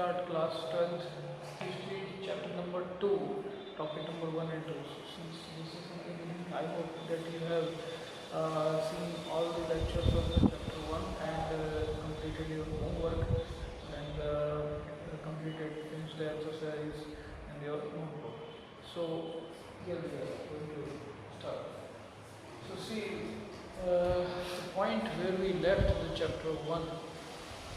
start class 12th history chapter number 2, topic number 1 and 2. So since this is in the beginning, I hope that you have seen all the lectures of the chapter 1 and completed your homework and completed finished the exercise and your notebook. So here we are going to start. So see, the point where we left the chapter 1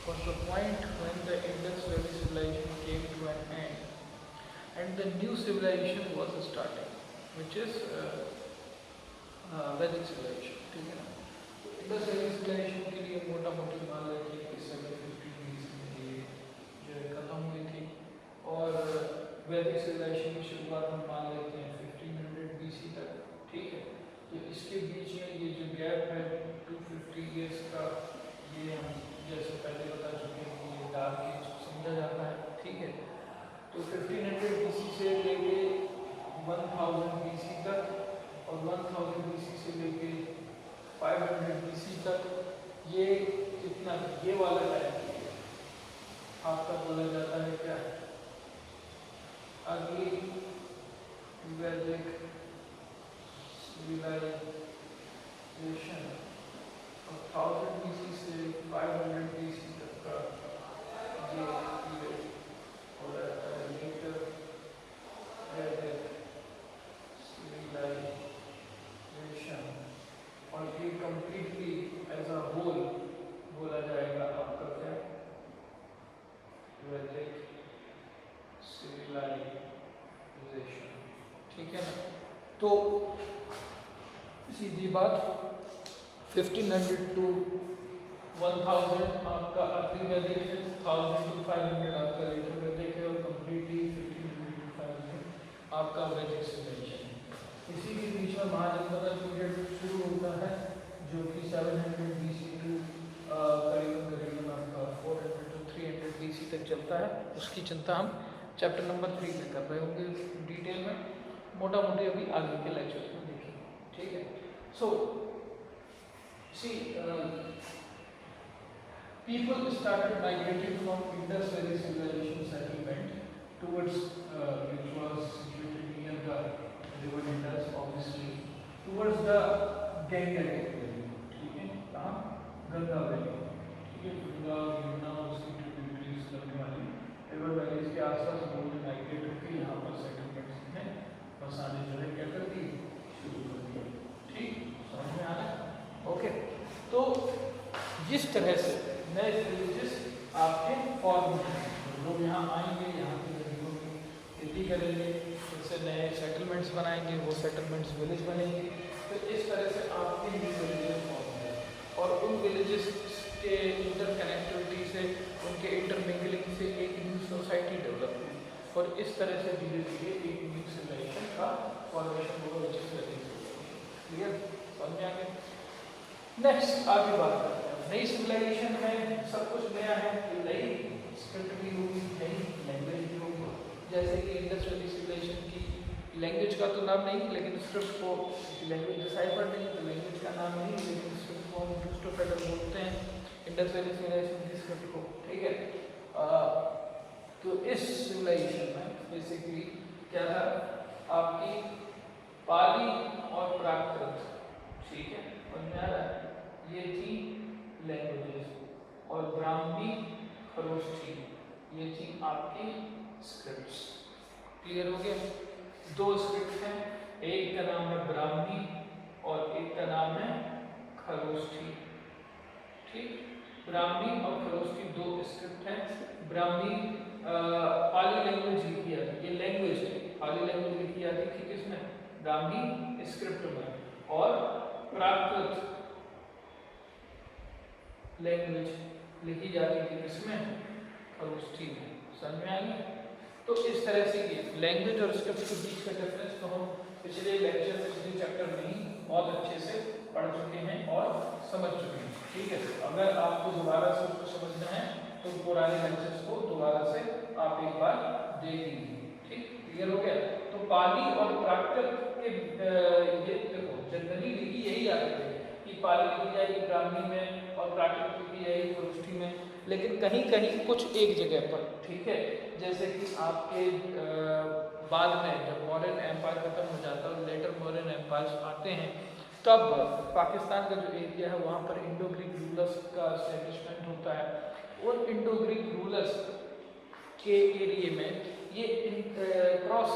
was the point when the Indus Valley civilization came to an end and the new civilization was starting, which is Vedic civilization. ठीक है ना? Indus valley civilization के लिए मोटा मोटी मान लेते हैं कि 750 BC में ये जो है खत्म हुई थी और वैदिक civilization की शुरुआत हम मान लेते हैं 1500 BC तक. ठीक है, तो इसके बीच में ये जो गैप है 250 years का, ये हम जैसे पहले बता चुके हैं कि ये डार्क एज समझा जाता है. ठीक है, तो 1500 BC से लेके 1000 BC तक और 1000 BC से लेके 500 BC तक, ये कितना, ये वाला टाइम पीरियड आपका बोला जाता है क्या, अर्ली वैदिक सिविलाइजेशन. 1000 BC से 500 BC तक का ये पीरियड हो जाता है लेटर वैदिक सिविलाइजेशन, और ये कंप्लीटली एज अ होल बोला जाएगा आपका क्या, वैदिक सिविलाइजेशन. ठीक है ना? तो सीधी बात 1500 to 1000 आपका अर्ली वैदिक है, 1000 to 500 आपका लेटर वैदिक है और कंप्लीटली 1500 to 500 आपका वैदिक सिविलाइजेशन है. इसी के बीच में महाजनपद पीरियड शुरू होता है जो कि 700 BC टू करीबन आपका 400 to 300 BC तक चलता है. उसकी चिंता हम चैप्टर नंबर 3 में कर रहे होंगे डिटेल में, मोटा मोटी अभी आगे के लेक्चर्स में देखेंगे. ठीक है, सो see, people started migrating from Indus Valley civilization settlement towards which was situated near the river Indus, obviously towards the Ganges Valley. ठीक है, कहाँ, गंगा वैली. ठीक है, गंगा यमुना उसकी ट्रिब्यूटरीज लगने वाली रिवर वैलीज के आसपास लोगों ने माइग्रेट होकर यहाँ पर सेटलमेंट्स में बसाने जो है क्या कर दी, शुरू कर दिया. ठीक, समझ में आ रहा है? ओके, तो जिस तरह से नए विलेजेस आपके फॉर्म हैं, लोग यहाँ आएंगे, यहाँ की जमीनों की खेती करेंगे, उससे नए सेटलमेंट्स बनाएंगे, वो सेटलमेंट्स विलेज बनेंगे. तो इस तरह से आपके न्यू विलेजेस फॉर्म हुए और उन विलेजेस के इंटरकनेक्टिविटी से, उनके इंटरमिंगलिंग से एक न्यू सोसाइटी डेवलप हुई और इस तरह से धीरे धीरे एक न्यू सिविलाइजेशन का फॉर्मेशन हुआ, विच इज वेरी क्लियर. समझ में आ गया? नेक्स्ट आगे बात करते हैं. नई सिविलाइजेशन में सब कुछ नया है, नई स्क्रिप्ट भी होगी, नई लैंग्वेज भी होगी. जैसे कि इंडस वैली सिविलाइजेशन की लैंग्वेज का तो नाम नहीं, लेकिन स्क्रिप्ट को लैंग्वेज डिसाइफर नहीं, तो लैंग्वेज का नाम नहीं, लेकिन स्क्रिप्ट को हम टूस्टोफेडर बोलते हैं इंडस वैली सिविलाइजेशन की स्क्रिप्ट को. ठीक है, तो इस सिविलाइजेशन में बेसिकली क्या था, आपकी पाली और प्राकृत, ठीक है, समझ में आ रहा है, ये थी लैंग्वेजेस, और ब्राह्मी खरोष्ठी ये थी आपकी स्क्रिप्ट्स. क्लियर हो गया? दो स्क्रिप्ट हैं, एक का नाम है ब्राह्मी और एक का नाम है खरोष्ठी. ठीक, ब्राह्मी और खरोष्ठी दो स्क्रिप्ट हैं. ब्राह्मी पाली लैंग्वेज लिखी जाती, ये लैंग्वेज है, पाली लैंग्वेज लिखी जाती थी किसमें, ब्राह्मी स्क्रिप्ट में, और प्राकृत लैंग्वेज लिखी जाती थी किसमें, खरोष्ठी में. समझ में आ गया? तो इस तरह से ये लैंग्वेज और स्क्रिप्ट के बीच का डिफरेंस तो हम पिछले लेक्चर, पिछले चैप्टर में ही बहुत अच्छे से पढ़ चुके हैं और समझ चुके हैं. ठीक है, अगर आपको दोबारा से उसको समझना है तो पुराने लेक्चर्स को दोबारा से आप एक बार देख लीजिए. ठीक, क्लियर हो गया? तो पाली और प्राकृत के ये देखो जनरली लिखी यही आती है कि पाली लिखी जाएगी ब्राह्मी में और प्राकृत लिखी जाएगी खरोष्ठी में. लेकिन कहीं कहीं कुछ एक जगह पर, ठीक है। जैसे कि आपके बाद में जब मॉडर्न एम्पायर खत्म हो जाता है और लेटर मॉडर्न एम्पायर्स आते हैं, तब पाकिस्तान का जो एरिया है वहाँ पर इंडो ग्रीक रूलर्स का एस्टेब्लिशमेंट होता है। उन इंडो ग्रीक रूलर्स के एरिए में ये क्रॉस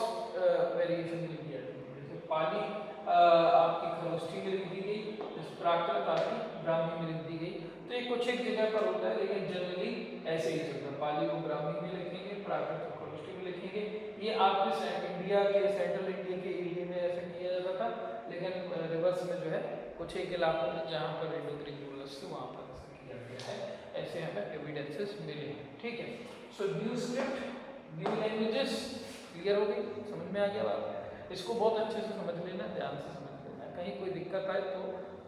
वेरिएशन लिख दिया जाता है। जैसे पाली आपकी खरोष्ठी में लिख दी गई, जैसे प्राकृत आपकी ब्राह्मी में लिख दी गई। तो ये कुछ एक जगह पर होता है, लेकिन जनरली ऐसे ही चलता है। पाली को ब्राह्मी में लिखेंगे, प्राकृत को खरोष्ठी में लिखेंगे। ये आपके इंडिया के सेंट्रल इंडिया के एरिया में ऐसा किया जाता था, लेकिन रिवर्स में जो है कुछ एक इलाकों में जहाँ पर इंडो ग्रीक रूलर्स थे वहाँ पर ऐसा किया गया है। ऐसे हमें एविडेंसेस मिले हैं, ठीक है। So new script, new languages, clear हो गई, समझ में आ गया बात। इसको बहुत अच्छे से समझ लेना, ध्यान से समझ लेना, कहीं कोई दिक्कत आए तो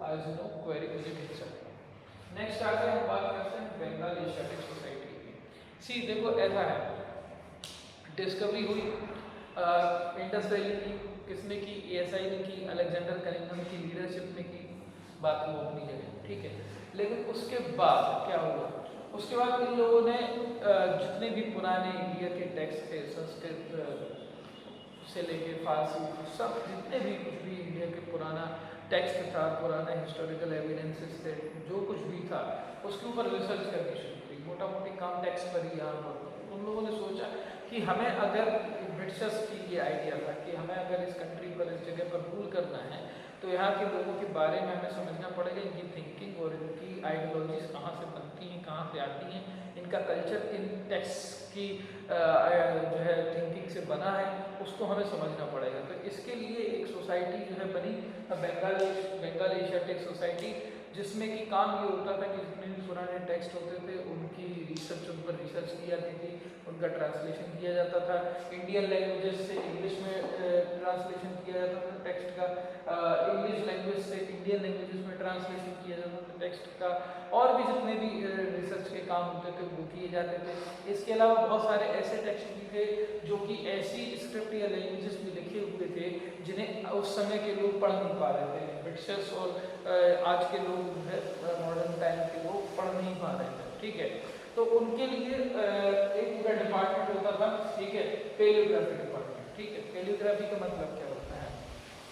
आज नो क्वेरी मुझे भेज सकते हैं। नेक्स्ट आगे हम बात करते हैं बंगाल एशियाटिक सोसाइटी की। सी देखो ऐसा है, डिस्कवरी हुई इंडस वैली की, किसने की? एएसआई ने की, अलेक्जेंडर कनिंघम की लीडरशिप में की, बाकी वो अपनी जगह, ठीक है। लेकिन उसके बाद क्या हुआ? उसके बाद इन लोगों ने जितने भी पुराने इंडिया के टेक्स्ट थे, संस्कृत से लेके फारसी, सब जितने भी कुछ भी इंडिया के पुराना टेक्स्ट था, पुराना हिस्टोरिकल एविडेंसेस थे, जो कुछ भी था उसके ऊपर रिसर्च करनी शुरू की। मोटा मोटी काम टेक्स्ट पर ही यहाँ पर उन लोगों ने सोचा कि हमें अगर ब्रिटिशर्स की ये आइडिया था कि हमें अगर इस कंट्री पर, इस जगह पर रूल करना है, तो यहाँ के लोगों के बारे में हमें समझना पड़ेगा, इनकी थिंकिंग और इनकी आइडियोलॉजीज कहाँ से बनती हैं, कहाँ से आती हैं, इनका कल्चर इन टेक्स्ट की जो है थिंकिंग से बना है, उसको हमें समझना पड़ेगा। तो इसके लिए एक सोसाइटी जो है बनी, बंगाल एशियाटिक सोसाइटी, जिसमें कि काम ये होता था कि जितने भी पुराने टेक्स्ट होते थे उनकी रिसर्च, उन पर रिसर्च की जाती थी, उनका ट्रांसलेशन किया जाता था। इंडियन लैंग्वेजेस से इंग्लिश में ट्रांसलेशन किया जाता था टेक्स्ट का, इंग्लिश लैंग्वेज से इंडियन लैंग्वेजेस में ट्रांसलेशन किया जाता था टेक्स्ट का, और भी जितने भी रिसर्च के काम होते थे वो किए जाते थे। इसके अलावा बहुत सारे ऐसे टेक्स्ट भी थे जो कि ऐसी स्क्रिप्ट या लैंग्वेजेस में लिखे हुए थे जिन्हें उस समय के लोग पढ़ नहीं पा रहे थे। ब्रिटिशर्स और आज के लोग जो है मॉडर्न टाइम के लोग पढ़ नहीं पा रहे थे, ठीक है। तो उनके लिए एक पूरा डिपार्टमेंट होता था, ठीक है, पेलियोग्राफी डिपार्टमेंट, ठीक है। पेलियोग्राफी का मतलब क्या होता है?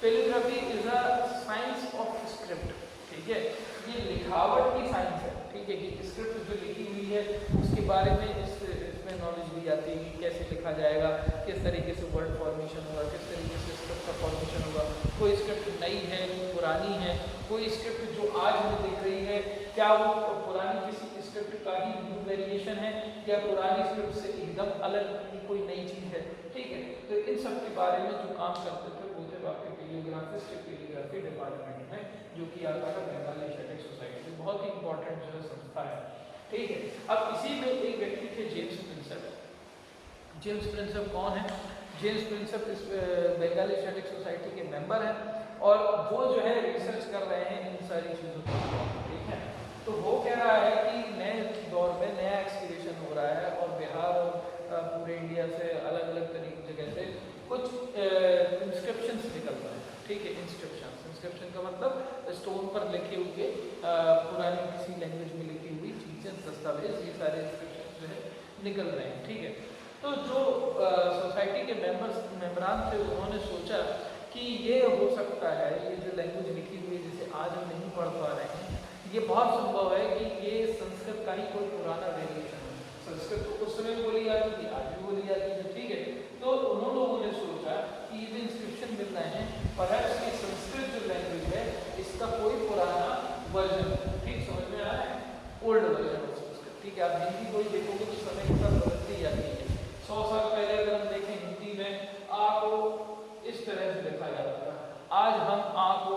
Palaeography is a science of script, ठीक है। ये लिखावट की साइंस है, ठीक है, कि स्क्रिप्ट जो लिखी हुई है उसके बारे में इसमें नॉलेज ली जाती है कि कैसे लिखा जाएगा, किस तरीके से वर्ड फॉर्मेशन होगा, किस तरीके से स्क्रिप्ट का फॉर्मेशन होगा। कोई स्क्रिप्ट नई है, पुरानी है, कोई स्क्रिप्ट जो आज हमें दिख रही है, क्या वो पुरानी किसी स्क्रिप्ट का ही न्यू वेरिएशन है या पुरानी स्क्रिप्ट से एकदम अलग की कोई नई चीज़ है, ठीक है। तो इन सब के बारे में जो काम करते थे वो थे आपके पेलियोग्राफिस्ट पेलियोग्राफी डिपार्टमेंट में, जो कि आता था बंगाल एशियाटिक सोसाइटी, बहुत ही इंपॉर्टेंट जो है संस्था है, ठीक है। अब इसी में एक व्यक्ति थे जेम्स प्रिंसेप। जेम्स प्रिंसेप कौन है? जेम्स प्रिंसेप इस बंगाल एशियाटिक सोसाइटी के मेंबर हैं और वो जो है रिसर्च कर रहे हैं इन सारी चीज़ों पर, ठीक है। तो वो कह रहा है कि नए दौर में नया एक्सक्रीशन हो रहा है और बिहार और पूरे इंडिया से अलग अलग तरीके जगह से कुछ इंस्क्रिप्शंस निकल रहे हैं, ठीक है। इंस्क्रिप्शन का मतलब स्टोन पर लिखे हुए पुरानी किसी लैंग्वेज में लिखी हुई चीज़ें, दस्तावेज, ये सारे इंस्क्रिप्शन जो है निकल रहे हैं, ठीक है। तो जो सोसाइटी के मेंबरान थे उन्होंने सोचा कि ये हो सकता है, ये जो लैंग्वेज लिखी हुई है जिसे आज हम नहीं पढ़ पा रहे हैं, ये बहुत संभव है कि ये संस्कृत का ही कोई पुराना वेरिएशन है। संस्कृत तो उस समय बोली जाती थी, आज भी बोली जाती है, ठीक है। तो उन लोगों ने सोचा कि ये जो इंस्क्रिप्शन मिल रहे हैं, परहैप्स ये संस्कृत जो लैंग्वेज है इसका कोई पुराना वर्जन, ठीक, समझ में आ रहा है, ओल्ड वर्जन है संस्कृत, ठीक है। आप हिंदी कोई देखोगे तो समय के साथ बदलती जाती है। 100 साल पहले अगर हम देखें हिंदी में आ को इस तरह से लिखा जाता था, आज हम आ को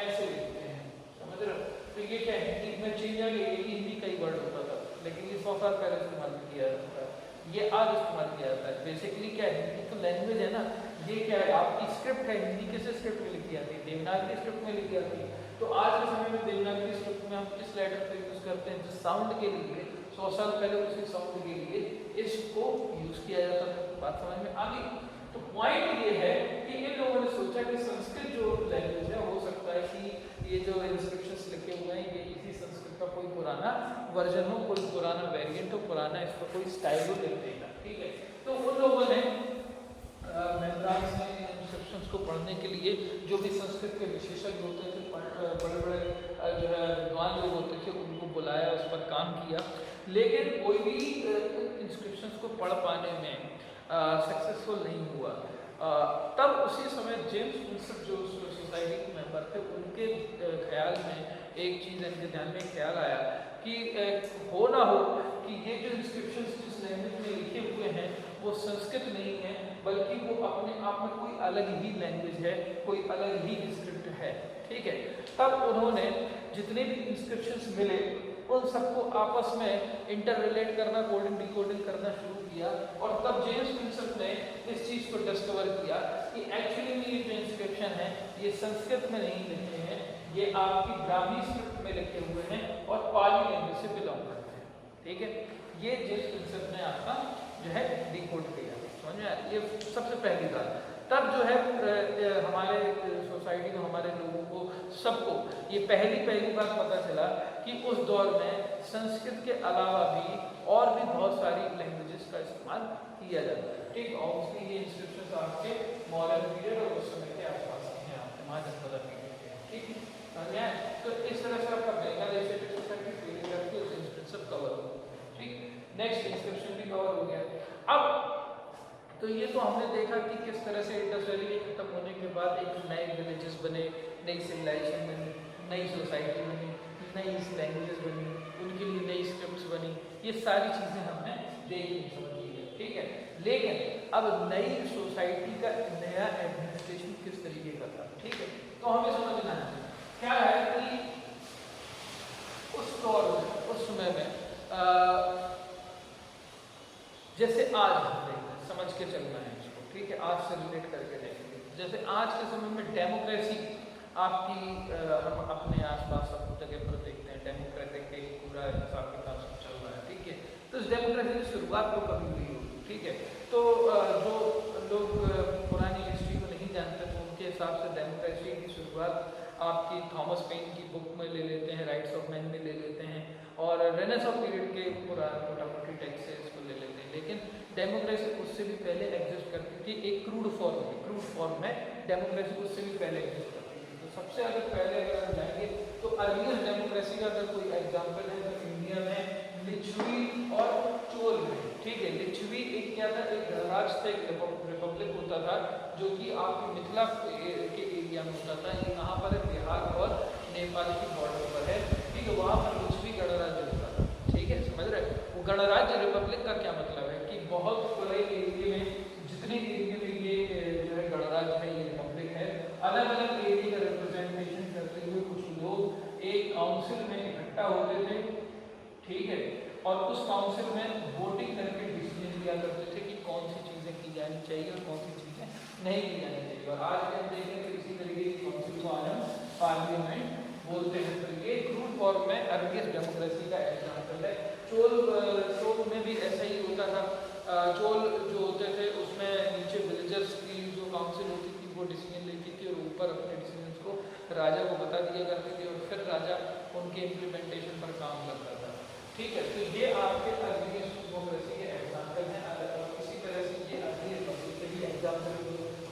ऐसे लिखते हैं, समझ रहे हो। तो ये क्या है, हिंदी में चेंज आ गई, हिंदी का ही वर्ड होता था, लेकिन ये 100 साल पहले इस्तेमाल किया जाता था, ये आज इस्तेमाल किया जाता है। बेसिकली क्या है, हिंदी तो लैंग्वेज है ना, ये क्या है, आपकी स्क्रिप्ट है, हिंदी किस स्क्रिप्ट में लिखी जाती है? देवनागरी स्क्रिप्ट में लिखी जाती है। तो आज के समय में देवनागरी स्क्रिप्ट में हम किस लेटर का यूज़ करते हैं? जिस साउंड के लिए 100 साल पहले उसी साउंड के लिए इसको यूज़ किया जाता था। बात समझ में आ गई? तो पॉइंट ये है कि इन लोगों ने सोचा कि संस्कृत जो लैंग्वेज है, हो सकता है कि ये जो इंस्क्रिप्शंस लिखे हुए हैं ये इसी संस्कृत का कोई पुराना वर्जन हो, कोई पुराना वेरिएंट हो, पुराना इसका कोई स्टाइल हो लिख देगा। ठीक है, तो उन लोगों ने मेमोराइज में इंस्क्रिप्शंस को पढ़ने के लिए जो भी संस्कृत के विशेषज्ञ होते थे, बड़े बड़े जो है विद्वान लोग होते थे, उनको बुलाया, उस पर काम किया, लेकिन कोई भी इंस्क्रिप्शंस को पढ़ पाने में सक्सेसफुल नहीं हुआ। तब उसी समय जेम्स विल्सन जो सोसाइटी के मेंबर थे, उनके ख्याल में एक चीज़, इनके ध्यान में ख्याल आया कि हो ना हो कि ये जो इंस्क्रिप्शंस जिस लैंग्वेज में लिखे हुए हैं वो संस्कृत नहीं है, बल्कि वो अपने आप में कोई अलग ही लैंग्वेज है, कोई अलग ही स्क्रिप्ट है। ठीक है, तब उन्होंने जितने भी इंस्क्रिप्शंस मिले उन सबको आपस में इंटर रिलेट करना, कोडिंग डिकोडिंग करना शुरू किया, और तब जेम्स विल्सन ने इस चीज़ को डिस्कवर किया कि एक्चुअली में ये जो इंस्क्रिप्शन है ये संस्कृत में नहीं लिखे हैं, ये आपकी ब्राह्मी स्क्रिप्ट में लिखे हुए हैं और पाली लैंग्वेज से बिलोंग करते हैं। ठीक है, ये जेम्स विल्सन ने आपका जो है डिकोड किया, समझ में आया? ये सबसे पहली बात। तब जो है हमारे सोसाइटी में हमारे लोगों को सबको ये पहली बात पता चला कि उस दौर में संस्कृत के अलावा भी और भी बहुत सारी लैंग्वेजेस का इस्तेमाल किया जाता है। ठीक, ऑब्वियसली ये इंस्क्रिप्शंस आपके मॉडर्न पीरियड और उस समय के आसपास के हैं, आपके महाजनपद पीरियड के। ठीक है, तो इस तरह से आपका बांग्लादेश इंस्क्रिप्शन कवर हो। ठीक, नेक्स्ट इंस्क्रिप्शन भी कवर हो गया। अब तो ये तो हमने देखा कि किस तरह से इंडस वैली के खत्म होने के बाद एक नए विलेजेस बने, नई सिविलाइजेशन बनी, नई सोसाइटी बनी, नई लैंग्वेजेस बनी, उनके लिए नई स्क्रिप्ट्स बनी, ये सारी चीज़ें हमने देखी समझी है। ठीक है, लेकिन अब नई सोसाइटी का नया एडमिनिस्ट्रेशन किस तरीके का था। ठीक है, तो हमें समझना है क्या है कि उस दौर में, उस समय में जैसे आज हम समझ के चलना है इसको। ठीक है, आज से रिलेट करके देखेंगे। जैसे आज के समय में डेमोक्रेसी आपकी हम अपने आसपास सब जगह पर देखते हैं, डेमोक्रेटिक एक पूरा हिसाब किताब सब चल रहा है। ठीक है, तो इस डेमोक्रेसी की शुरुआत तो कभी हुई होगी। ठीक है, तो जो लोग पुरानी हिस्ट्री को नहीं जानते तो उनके हिसाब से डेमोक्रेसी की शुरुआत आपकी थॉमस पेन की बुक में ले लेते हैं, राइट्स ऑफ मैन में ले लेते हैं, और रेनेसां पीरियड के मोटा मोटी टेक्स्ट से इसको ले लेते हैं। लेकिन डेमोक्रेसी उससे भी पहले एग्जिस्ट करती थी, एक क्रूड फॉर्म में डेमोक्रेसी उससे भी पहले एग्जिस्ट करती थी। तो सबसे अगर पहले अगर हम जाएंगे तो अर्लिएस्ट डेमोक्रेसी का अगर कोई एग्जाम्पल है तो इंडिया में लिच्छवी और चोल में। ठीक है, लिच्छवी एक क्या था, एक गणराज्य था, एक रिपब्लिक होता था जो कि आपकी मिथिला के एरिया में होता था। ये कहाँ पर है, बिहार और नेपाल की बॉर्डर पर है। ठीक है, वहाँ पर लिच्छवी गणराज्य होता था। ठीक है, समझ रहे? वो गणराज्य रिपब्लिक का क्या मतलब है कि बहुत बड़े एरिया में, जितने एरिया में ये जो है गणराज्य है, ये रिपब्लिक है, अलग अलग एरिया का रिप्रेजेंटेशन करते हुए कुछ लोग एक काउंसिल में इकट्ठा होते थे। ठीक है, और उस काउंसिल में वोटिंग करके डिसीजन लिया करते थे कि कौन सी चीज़ें की जानी चाहिए और कौन सी चीज़ें नहीं की जानी चाहिए। और आज हम देखें तो इसी तरीके की काउंसिल को आज हम पार्लियामेंट बोलते हैं। तो ये क्रूड फॉर्म में अर्लिएस्ट डेमोक्रेसी का एग्जाम्पल है। चोल में भी ऐसा ही होता था। चोल जो होते थे उसमें नीचे विलेजर्स की जो काउंसिल होती थी वो डिसीजन लेती थी और ऊपर अपने डिसीजन को राजा को बता दिया करते थे और फिर राजा उनके इम्प्लीमेंटेशन पर काम करता था। ठीक है, तो ये आपके अर्लिएस्ट डेमोक्रेसी के एग्जाम्पल हैं। इसी तरह से ये अर्लिएस्ट डेमोक्रेसी के भी एग्जाम्पल।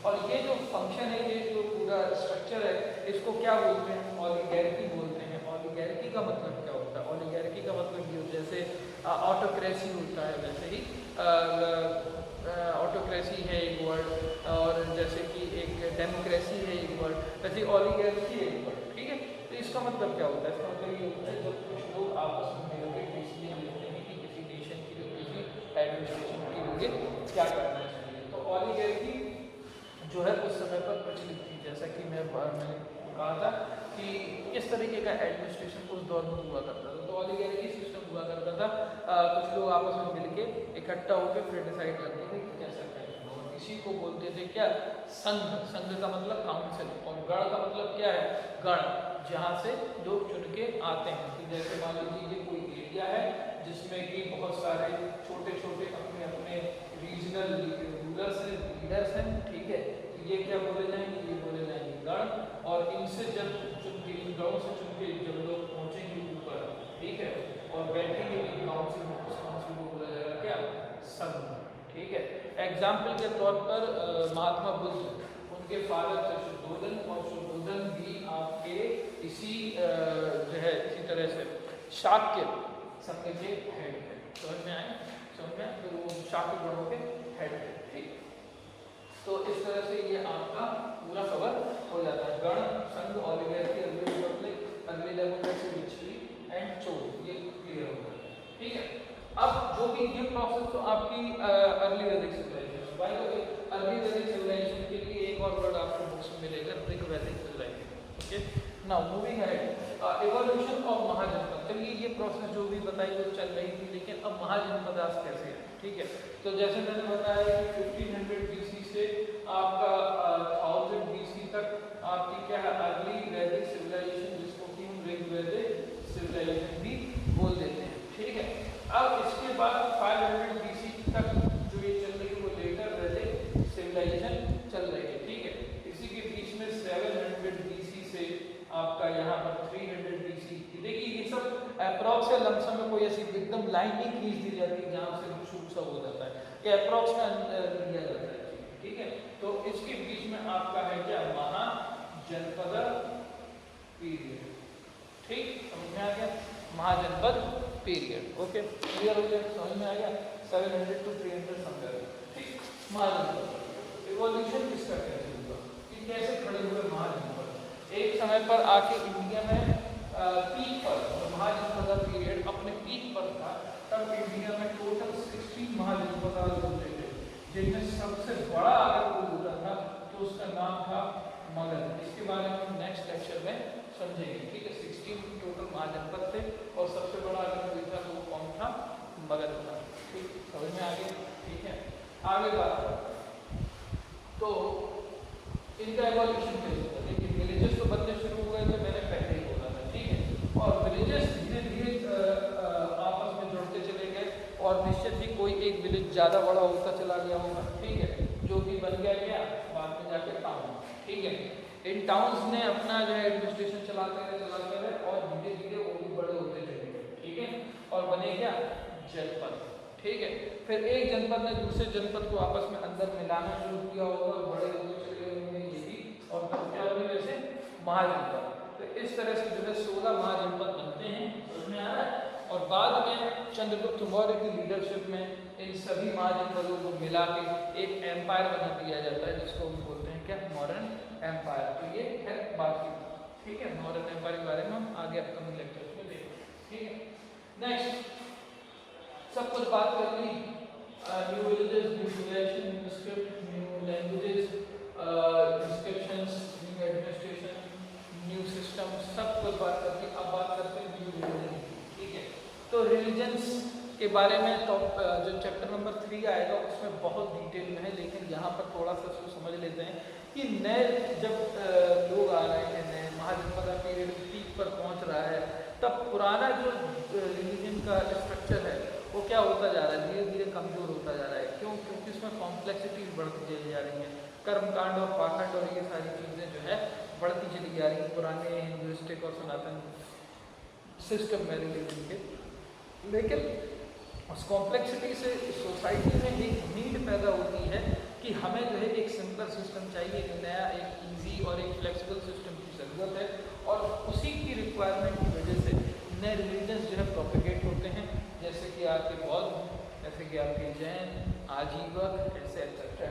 और ये जो फंक्शन है, ये जो पूरा स्ट्रक्चर है, इसको क्या बोलते हैं, ऑलिगैर्की बोलते हैं। ऑलिगैर्की का मतलब क्या होता है? ऑलिगैर्की का मतलब ये जैसे ऑटोक्रेसी होता है वैसे ही ऑटोक्रेसी है एक वर्ड, और जैसे कि एक डेमोक्रेसी है एक वर्ड, वैसे ऑलिगैर्की है एक वर्ड। ठीक है, तो इसका मतलब क्या होता है? इसका मतलब ये होता है जब कुछ लोग आपस में मिलकर डिसीजन लेते हैं कि किसी नेशन के लिए, किसी एडमिनिस्ट्रेशन के लिए क्या करना चाहिए। तो ऑलिगैर्की जो है उस समय पर प्रचलित थी। जैसा कि मैंने कहा था कि इस तरीके का एडमिनिस्ट्रेशन उस दौर में हुआ करता था। तो ऑलिगैर्की सिस्टम हुआ करता था। कुछ लोग आपस में मिलके इकट्ठा होकर फिर डिसाइड करते थे कि कैसा करेंगे, और इसी को बोलते थे क्या, संघ। संघ का मतलब काउंसिल, और गण का मतलब क्या है, गण, जहाँ से लोग चुन के आते हैं। कि जैसे मान लीजिए कोई एरिया है जिसमें कि बहुत सारे छोटे छोटे अपने अपने रीजनल रूलर्स हैं, लीडर्स हैं। ठीक है, तो ये क्या बोले जाएंगे, ये बोले जाएंगे गण। और इनसे जब चुन के, इन गणों से चुन के जब लोग पहुँचेंगे ऊपर, ठीक है, और बैठेंगे भी काउंसिल में, उस काउंसिल को बोला जाएगा क्या, संघ, ठीक है। एग्जाम्पल के तौर पर महात्मा बुद्ध, उनके फादर थे शुद्धोधन, और शुद्धोधन भी आपके इसी जो है इसी तरह से शाक्य संघ के हेड थे, समझ में आए, समझ में, तो वो शाक्य गणों के हेड थे, ठीक। तो इस तरह से ये आपका पूरा कवर हो जाता है, गण, संघ, oligarchy, early republic, early democracy, विचली एंड चोल, ये क्लियर हो गया, ठीक है। अब जो भी ये प्रोसेस तो आपकी early Vedic civilisation, by the way early Vedic civilisation के लिए एक और वर्ड आपको बुक्स में मिलेगा, pre Vedic civilization, okay. Now moving ahead, evolution of Mahajanapada, चलिए ये प्रोसेस जो भी बताई वो चल रही थी, लेकिन अब महाजनपद आज कैसे है, ठीक है। तो जैसे मैंने बताया कि 1500 BC से आपका 1000 BC तक आपकी क्या है अर्ली वैदिक सिविलाइजेशन, जिसको कि हम ऋग्वैदिक सिविलाइजेशन भी बोल देते हैं, ठीक है। अब इसके बाद 500 BC तक जो ये चल रही है वो लेटर वैदिक सिविलाइजेशन चल रही है, ठीक है। इसी के बीच में 700 BC से आपका यहाँ पर 300 BC, देखिए ये सब अप्रॉक्स या लमसम में, कोई ऐसी एकदम लाइन नहीं खींच दी जाती जहाँ से शूट सब हो जाता है, कि अप्रॉक्स में लिया जाता है, ठीक है। तो इसके बीच में आपका है क्या, महाजनपद पीरियड, ठीक, समझ में आ गया, महाजनपद पीरियड, ओके, क्लियर हो गया, समझ में आ गया, 700 to 300 समझा, ठीक। महाजनपद इवोल्यूशन किसका कैसे हुआ, कि कैसे खड़े हुए महाजनपद, एक समय पर आके इंडिया में पीक पर, महाजनपद पीरियड अपने पीक पर था, तब इंडिया में टोटल 16 महाजनपद होते थे, जिनमें सबसे बड़ा अगर कोई होता था तो उसका नाम था मगध। इसके बारे में हम नेक्स्ट लेक्चर में समझेंगे, ठीक है। 16 टोटल महाजनपद थे और सबसे बड़ा अगर कोई था तो वो कौन था, मगध था, ठीक, समझ में आ गया, ठीक है। आगे बात, तो इनका एवोल्यूशन कैसे होता है, देखिए विलेजेस तो बनने शुरू हो गए थे, मैंने पहले ही बोला था, ठीक है, और विलेजेस धीरे धीरे आपस में जुड़ते चले गए, और निश्चित ही कोई एक विलेज ज़्यादा बड़ा होता चला गया होगा, ठीक है, जो कि बन गया क्या, बाद में जाके टाउन, ठीक है। इन टाउन्स ने अपना जो है एडमिनिस्ट्रेशन चलाते रहे और धीरे धीरे वो भी बड़े होते चले गए, ठीक है, और बने क्या, जनपद, ठीक है। फिर एक जनपद ने दूसरे जनपद को आपस में अंदर मिलाना शुरू किया होगा, बड़े होते चले गए ये भी, और तब क्या बने जैसे महाजनपद। तो इस तरह से जो है 16 महाजनपद बनते हैं, उसमें आ रहा है, और बाद में चंद्रगुप्त मौर्य की लीडरशिप में इन सभी महाजनपदों को मिला के एक एम्पायर बना दिया जाता है, जिसको हम बोलते हैं क्या, मॉडर्न एम्पायर। तो ये है बाकी, ठीक है, मॉडर्न एम्पायर के बारे में हम आगे अपकमिंग लेक्चर्स में देखेंगे, ठीक है। नेक्स्ट सब कुछ बात कर ली, new villages, new civilization, new script, new languages, inscriptions, new administration, new system, सब कुछ बात करके अब बात करते हैं न्यू रिलीजन, ठीक है। तो रिलीजन्स के बारे में तो जो चैप्टर नंबर 3 आएगा उसमें बहुत डिटेल में है, लेकिन यहाँ पर थोड़ा सा इसको समझ लेते हैं कि नए जब लोग आ रहे हैं, नए महाजनपद पीरियड पीक पर पहुँच रहा है, तब पुराना जो रिलीजन का स्ट्रक्चर है वो क्या होता जा रहा है, धीरे धीरे कमजोर होता जा रहा है। क्यों? क्योंकि इसमें कॉम्प्लेक्सिटीज बढ़ती चली जा रही हैं, कर्मकांड और पाखंड और ये सारी चीज़ें जो है बढ़ती चली जा रही हैं पुराने हिंदुइस्टिक और सनातन सिस्टम में रिलीजन के। लेकिन उस कॉम्प्लेक्सिटी से सोसाइटी में एक नीड पैदा होती है कि हमें जो है एक सिंपल सिस्टम चाहिए, एक नया, एक ईजी और एक फ्लेक्सिबल सिस्टम की ज़रूरत है, और उसी की रिक्वायरमेंट की वजह से नए रिलीजन्स जो है प्रोपेगेट होते हैं, जैसे कि आपके बौद्ध, जैसे कि आपके जैन, आजीवक, ऐसे एक्सेट्रा।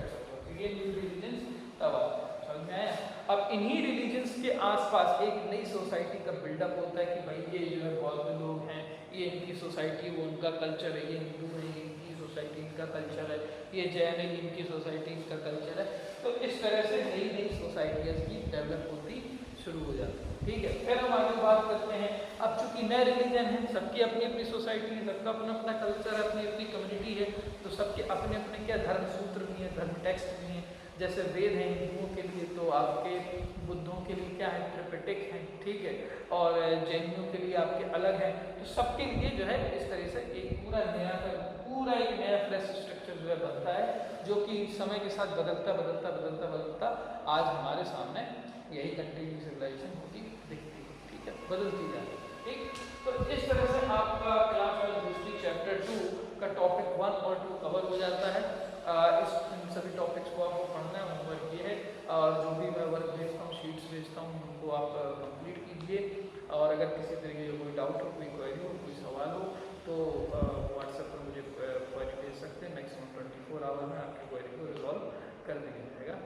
ये न्यू रिलीजन्स तब आते हैं, समझ में आया। अब इन्हीं रिलीजन्स के आसपास एक नई सोसाइटी का बिल्डअप होता है कि भाई ये जो है बौद्ध लोग हैं, ये इनकी सोसाइटी, वो उनका कल्चर है, ये हिंदू है, ये इनकी सोसाइटी, इनका कल्चर है, ये जैन है, इनकी सोसाइटी, इनका कल्चर है। तो इस तरह से नई नई सोसाइटियाँ की डेवलप होती शुरू हो जाती है, ठीक है। फिर हम आगे बात करते हैं, अब चूंकि नए रिलीजन है, सबकी अपनी अपनी सोसाइटी है, सबका अपना अपना कल्चर है, अपनी अपनी कम्युनिटी है, तो सबके अपने अपने क्या धर्म सूत्र भी हैं, धर्म टेक्स्ट भी हैं। जैसे वेद हैं हिंदुओं के लिए, तो आपके बुद्धों के लिए क्या है, त्रिपिटक है, ठीक है, और जैनियों के लिए आपके अलग हैं। तो सबके लिए जो है इस तरह से एक पूरा एक नया फ्रेश स्ट्रक्चर जो है बनता है, जो कि समय के साथ बदलता आज हमारे सामने यही कंटिन्यू सिविलाइजेशन होती दिखती है, ठीक है, बदलती जा रही है। ठीक, तो इस तरह से आपका क्लास 12 हिस्ट्री चैप्टर 2 का टॉपिक 1 और 2 कवर हो जाता है। इन सभी टॉपिक्स को आपको पढ़ना है, होमवर्क ये है, और जो भी मैं वर्क भेजता हूँ, शीट्स भेजता हूँ, उनको आप कंप्लीट कीजिए। और अगर किसी तरीके का कोई डाउट हो, कोई क्वेरी हो, कोई सवाल हो, तो व्हाट्सएप पर मुझे क्वेरी भेज सकते हैं। मैक्सिमम 24 आवर में आपकी क्वेरी को रिजॉल्व कर दिया जाएगा।